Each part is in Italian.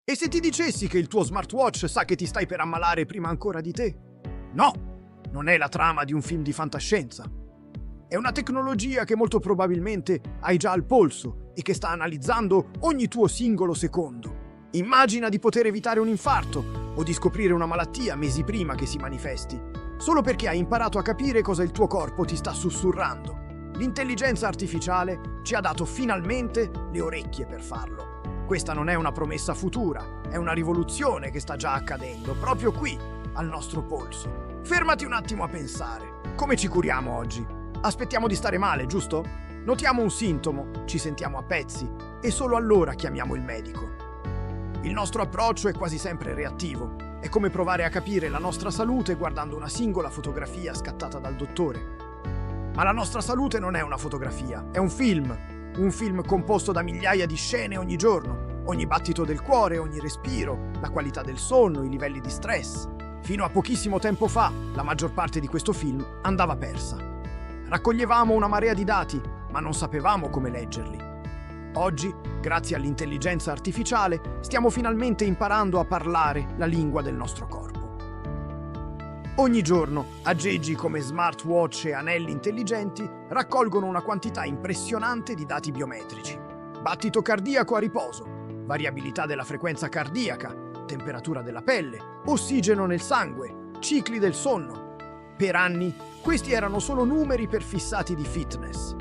E se ti dicessi che il tuo smartwatch sa che ti stai per ammalare prima ancora di te? No, non è la trama di un film di fantascienza. È una tecnologia che molto probabilmente hai già al polso e che sta analizzando ogni tuo singolo secondo. Immagina di poter evitare un infarto o di scoprire una malattia mesi prima che si manifesti, solo perché hai imparato a capire cosa il tuo corpo ti sta sussurrando. L'intelligenza artificiale ci ha dato finalmente le orecchie per farlo. Questa non è una promessa futura, è una rivoluzione che sta già accadendo, proprio qui, al nostro polso. Fermati un attimo a pensare. Come ci curiamo oggi? Aspettiamo di stare male, giusto? Notiamo un sintomo, ci sentiamo a pezzi e solo allora chiamiamo il medico. Il nostro approccio è quasi sempre reattivo. È come provare a capire la nostra salute guardando una singola fotografia scattata dal dottore. Ma la nostra salute non è una fotografia, è un film composto da migliaia di scene ogni giorno, ogni battito del cuore, ogni respiro, la qualità del sonno, i livelli di stress. Fino a pochissimo tempo fa, la maggior parte di questo film andava persa. Raccoglievamo una marea di dati, ma non sapevamo come leggerli. Oggi, grazie all'intelligenza artificiale, stiamo finalmente imparando a parlare la lingua del nostro corpo. Ogni giorno, aggeggi come smartwatch e anelli intelligenti raccolgono una quantità impressionante di dati biometrici. Battito cardiaco a riposo, variabilità della frequenza cardiaca, temperatura della pelle, ossigeno nel sangue, cicli del sonno. Per anni, questi erano solo numeri prefissati di fitness.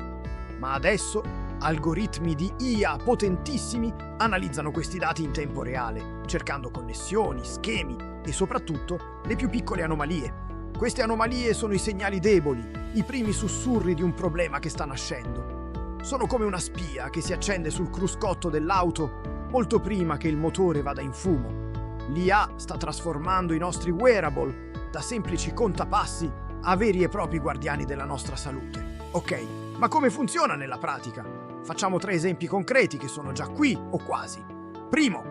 Ma adesso, algoritmi di IA potentissimi analizzano questi dati in tempo reale, cercando connessioni, schemi e soprattutto le più piccole anomalie. Queste anomalie sono i segnali deboli, i primi sussurri di un problema che sta nascendo. Sono come una spia che si accende sul cruscotto dell'auto molto prima che il motore vada in fumo. L'IA sta trasformando i nostri wearable da semplici contapassi a veri e propri guardiani della nostra salute. Ok, ma come funziona nella pratica? Facciamo 3 esempi concreti che sono già qui o quasi. Primo,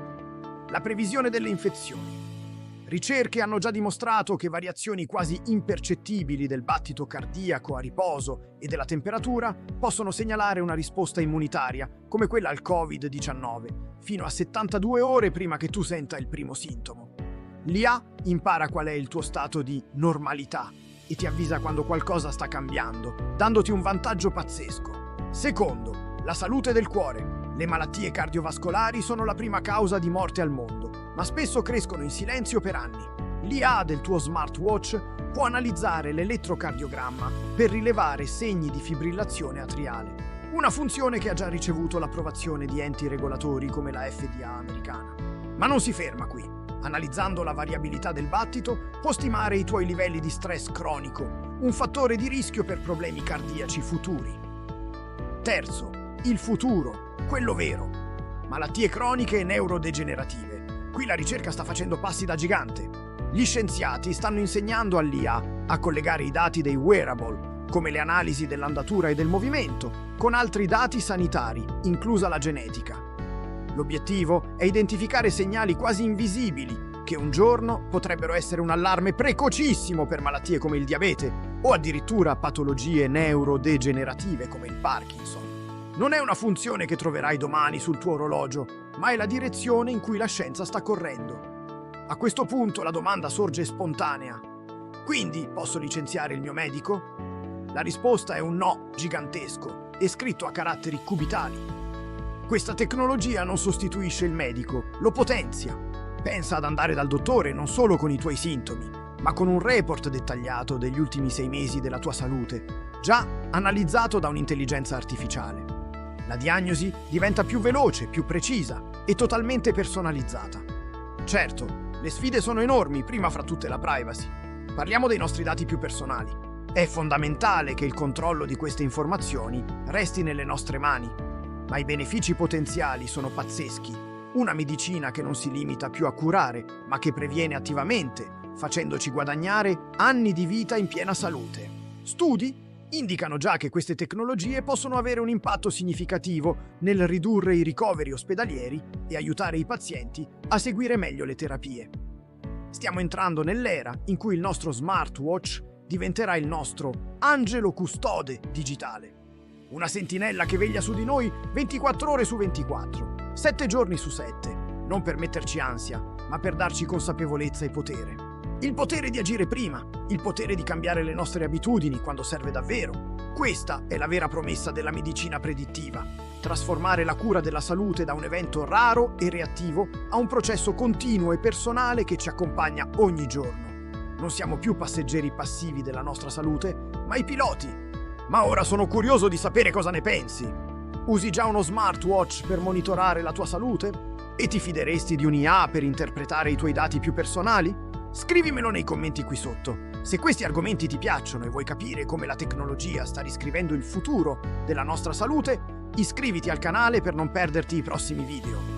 la previsione delle infezioni. Ricerche hanno già dimostrato che variazioni quasi impercettibili del battito cardiaco a riposo e della temperatura possono segnalare una risposta immunitaria, come quella al Covid-19, fino a 72 ore prima che tu senta il primo sintomo. L'IA impara qual è il tuo stato di normalità e ti avvisa quando qualcosa sta cambiando, dandoti un vantaggio pazzesco. Secondo, la salute del cuore. Le malattie cardiovascolari sono la prima causa di morte al mondo, ma spesso crescono in silenzio per anni. L'IA del tuo smartwatch può analizzare l'elettrocardiogramma per rilevare segni di fibrillazione atriale, una funzione che ha già ricevuto l'approvazione di enti regolatori come la FDA americana. Ma non si ferma qui. Analizzando la variabilità del battito, può stimare i tuoi livelli di stress cronico, un fattore di rischio per problemi cardiaci futuri. Terzo, il futuro, quello vero. Malattie croniche e neurodegenerative. Qui la ricerca sta facendo passi da gigante. Gli scienziati stanno insegnando all'IA a collegare i dati dei wearable, come le analisi dell'andatura e del movimento, con altri dati sanitari, inclusa la genetica. L'obiettivo è identificare segnali quasi invisibili che un giorno potrebbero essere un allarme precocissimo per malattie come il diabete o addirittura patologie neurodegenerative come il Parkinson. Non è una funzione che troverai domani sul tuo orologio, ma è la direzione in cui la scienza sta correndo. A questo punto la domanda sorge spontanea. Quindi posso licenziare il mio medico? La risposta è un no gigantesco e scritto a caratteri cubitali. Questa tecnologia non sostituisce il medico, lo potenzia. Pensa ad andare dal dottore non solo con i tuoi sintomi, ma con un report dettagliato degli ultimi 6 mesi della tua salute, già analizzato da un'intelligenza artificiale. La diagnosi diventa più veloce, più precisa e totalmente personalizzata. Certo, le sfide sono enormi, prima fra tutte la privacy. Parliamo dei nostri dati più personali. È fondamentale che il controllo di queste informazioni resti nelle nostre mani, ma i benefici potenziali sono pazzeschi. Una medicina che non si limita più a curare, ma che previene attivamente, facendoci guadagnare anni di vita in piena salute. Studi indicano già che queste tecnologie possono avere un impatto significativo nel ridurre i ricoveri ospedalieri e aiutare i pazienti a seguire meglio le terapie. Stiamo entrando nell'era in cui il nostro smartwatch diventerà il nostro angelo custode digitale. Una sentinella che veglia su di noi 24 ore su 24, 7 giorni su 7, non per metterci ansia, ma per darci consapevolezza e potere. Il potere di agire prima, il potere di cambiare le nostre abitudini quando serve davvero. Questa è la vera promessa della medicina predittiva: trasformare la cura della salute da un evento raro e reattivo a un processo continuo e personale che ci accompagna ogni giorno. Non siamo più passeggeri passivi della nostra salute, ma i piloti. Ma ora sono curioso di sapere cosa ne pensi. Usi già uno smartwatch per monitorare la tua salute? E ti fideresti di un'IA per interpretare i tuoi dati più personali? Scrivimelo nei commenti qui sotto. Se questi argomenti ti piacciono e vuoi capire come la tecnologia sta riscrivendo il futuro della nostra salute, iscriviti al canale per non perderti i prossimi video.